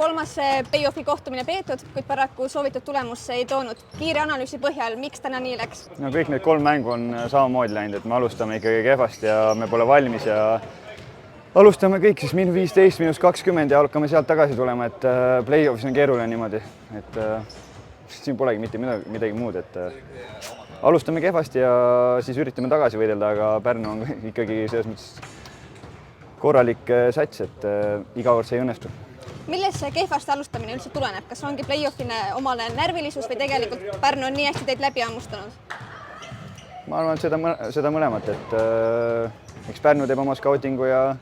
kolmas play-offi kohtumine peetud, kuid paraku soovitud tulemus ei toonud. Kiire analüüsi põhjal, miks täna nii läks? No kõik need 3 mängu on samamoodi läinud, et me alustame ikkagi kehvasti ja me pole valmis ja alustame kõik siis -15, -20 ja hakkame sealt tagasi tulema, et play-offis on keeruline niimoodi, et siin polegi mitte midagi muud, et alustame kehvasti ja siis üritame tagasi võidelda, aga Pärnu on ikkagi selles mõttes korralik sats, et iga kord see ei õnnestu. Millest see kehvasti alustamine üldse tuleneb? Kas ongi play-offine omane närvilisus või tegelikult Pärnu on nii hästi teid läbi hammustanud? Ma arvan, et seda mõlemat, et eks Pärnu teeb oma scoutingu ja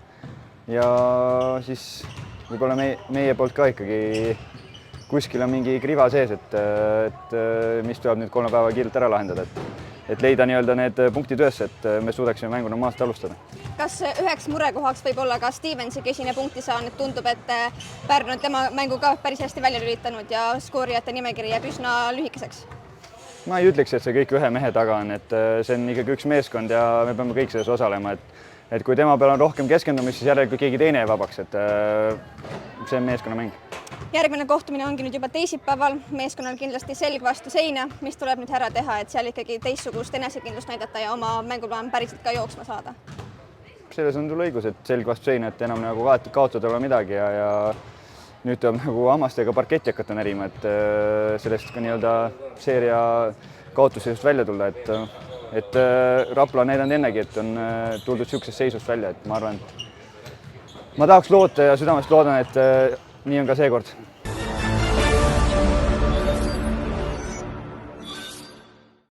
siis võib-olla meie poolt ka ikkagi kuskil on mingi kriva sees, et mis tuleb nüüd 3 päeva kiirelt ära lahendada, et leida nii-öelda need punktid üles, et me suudaksime mängu normaalselt alustada. Kas üheks murekohaks võib olla ka Stevensi kesine punkti saanud? Tundub, et Pärnu on tema mängu ka päris hästi välja lülitanud ja skoorijate nimekiri jääb üsna lühikeseks. Ma ei ütleks, et see kõik ühe mehe taga on, et see on ikkagi üks meeskond ja me peame kõik selles osalema, et kui tema peal on rohkem keskendumist, siis järelikult keegi teine jääb vabaks, et see on meeskonnamäng. Järgmine kohtumine ongi nüüd juba teisipäeval, meeskonnal kindlasti selg vastu seina, mis tuleb nüüd ära teha, et seal ikkagi teistsugust enesekindlust näidata ja oma mänguplaan päriselt ka jooksma saada? Selles on sul õigus, et selg vastu seina, et enam nagu kaotada ole midagi ja nüüd tuleb nagu hammastega parketti hakata närima, et sellest ka nii-öelda seeria kaotusseisust välja tulla, et Rapla on näidanud ennegi, et on tuldud niisugusest seisust välja, et ma arvan, et ma tahaks loota ja südamest loodan, et nii on ka seekord.